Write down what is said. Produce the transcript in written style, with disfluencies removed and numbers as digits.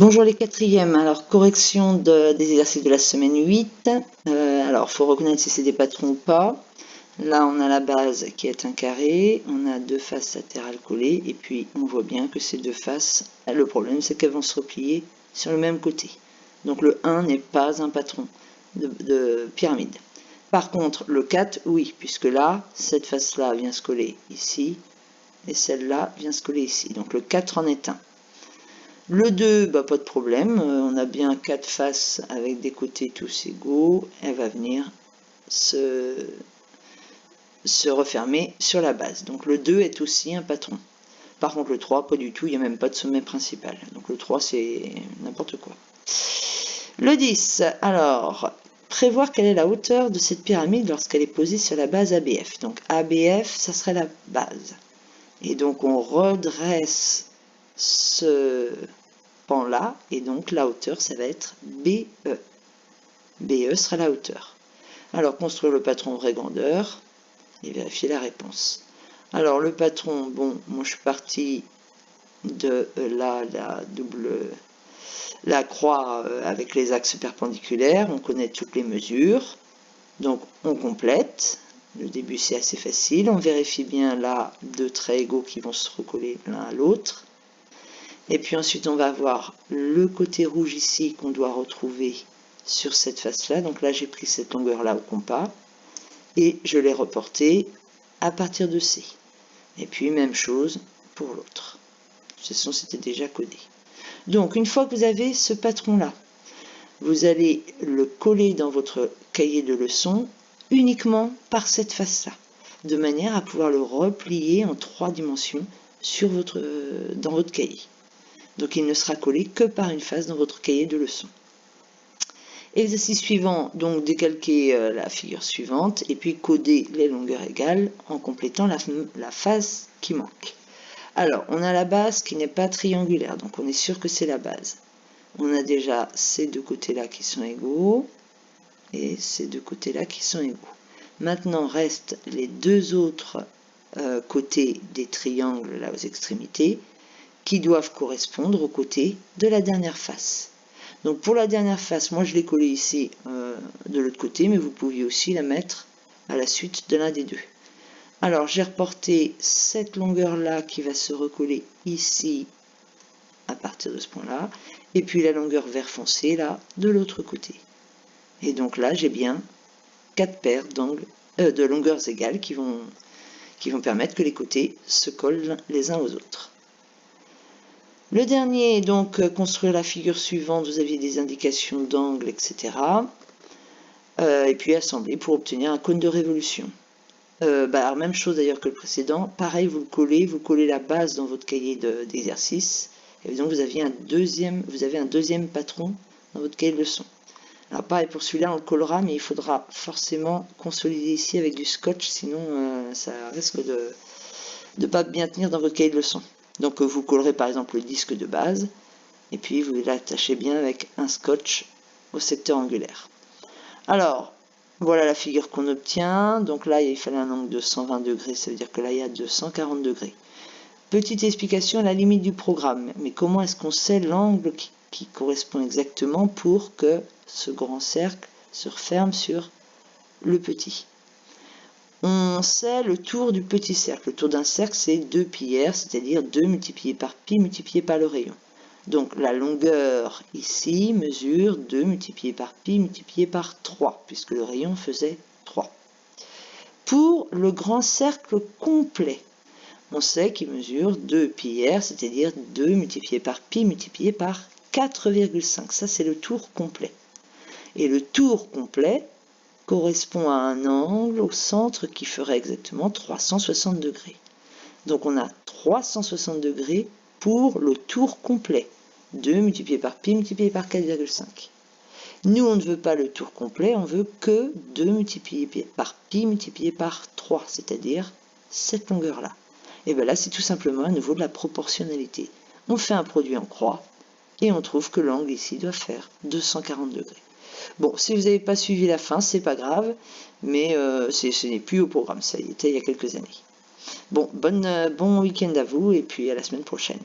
Bonjour les quatrièmes, alors correction des exercices de la semaine 8. Alors il faut reconnaître si c'est des patrons ou pas. Là on a la base qui est un carré, on a deux faces latérales collées et puis on voit bien que ces deux faces, le problème c'est qu'elles vont se replier sur le même côté. Donc le 1 n'est pas un patron de pyramide. Par contre le 4 oui, puisque là cette face là vient se coller ici et celle-là vient se coller ici. Donc le 4 en est un. Le 2, bah, pas de problème, on a bien 4 faces avec des côtés tous égaux, elle va venir se refermer sur la base. Donc le 2 est aussi un patron. Par contre le 3, pas du tout, il n'y a même pas de sommet principal. Donc le 3 c'est n'importe quoi. Le 10, alors, prévoir quelle est la hauteur de cette pyramide lorsqu'elle est posée sur la base ABF. Donc ABF, ça serait la base. Et donc on redresse ce là, et donc la hauteur, ça va être BE. BE sera la hauteur. Alors, construire le patron vraie grandeur et vérifier la réponse. Alors, le patron, bon, moi je suis parti de là, la croix avec les axes perpendiculaires, on connaît toutes les mesures, donc on complète. Le début c'est assez facile, on vérifie bien là deux traits égaux qui vont se recoller l'un à l'autre. Et puis ensuite, on va avoir le côté rouge ici qu'on doit retrouver sur cette face-là. Donc là, j'ai pris cette longueur-là au compas et je l'ai reporté à partir de C. Et puis, même chose pour l'autre. De toute façon, c'était déjà codé. Donc, une fois que vous avez ce patron-là, vous allez le coller dans votre cahier de leçons uniquement par cette face-là, de manière à pouvoir le replier en 3 dimensions dans votre cahier. Donc il ne sera collé que par une face dans votre cahier de leçons. Exercice suivant, donc décalquer la figure suivante et puis coder les longueurs égales en complétant la face qui manque. Alors, on a la base qui n'est pas triangulaire, donc on est sûr que c'est la base. On a déjà ces deux côtés-là qui sont égaux et ces deux côtés-là qui sont égaux. Maintenant, restent les deux autres côtés des triangles là aux extrémités qui doivent correspondre aux côtés de la dernière face. Donc pour la dernière face, moi je l'ai collée ici de l'autre côté, mais vous pouviez aussi la mettre à la suite de l'un des deux. Alors j'ai reporté cette longueur-là qui va se recoller ici à partir de ce point-là, et puis la longueur vert foncé là de l'autre côté. Et donc là j'ai bien 4 paires de longueurs égales qui vont permettre que les côtés se collent les uns aux autres. Le dernier, donc, construire la figure suivante, vous aviez des indications d'angle, etc. Et puis assembler pour obtenir un cône de révolution. Alors, même chose d'ailleurs que le précédent. Pareil, vous collez la base dans votre cahier d'exercice. Et donc, vous avez un deuxième patron dans votre cahier de leçon. Alors, pareil, pour celui-là, on le collera, mais il faudra forcément consolider ici avec du scotch, sinon ça risque de ne pas bien tenir dans votre cahier de leçon. Donc vous collerez par exemple le disque de base et puis vous l'attachez bien avec un scotch au secteur angulaire. Alors, voilà la figure qu'on obtient. Donc là, il fallait un angle de 120 degrés, ça veut dire que là, il y a 240 degrés. Petite explication à la limite du programme. Mais comment est-ce qu'on sait l'angle qui correspond exactement pour que ce grand cercle se referme sur le petit ? On sait le tour du petit cercle. Le tour d'un cercle, c'est 2 pi r, c'est-à-dire 2 multiplié par pi multiplié par le rayon. Donc la longueur ici mesure 2 multiplié par pi multiplié par 3, puisque le rayon faisait 3. Pour le grand cercle complet, on sait qu'il mesure 2 pi r, c'est-à-dire 2 multiplié par pi multiplié par 4,5. Ça, c'est le tour complet. Et le tour complet correspond à un angle au centre qui ferait exactement 360 degrés. Donc on a 360 degrés pour le tour complet. 2 multiplié par pi multiplié par 4,5. Nous, on ne veut pas le tour complet, on veut que 2 multiplié par pi multiplié par 3, c'est-à-dire cette longueur-là. Et bien là, c'est tout simplement à nouveau de la proportionnalité. On fait un produit en croix et on trouve que l'angle ici doit faire 240 degrés. Bon, si vous n'avez pas suivi la fin, c'est pas grave, mais ce n'est plus au programme, ça y était il y a quelques années. Bon, bon week-end à vous et puis à la semaine prochaine.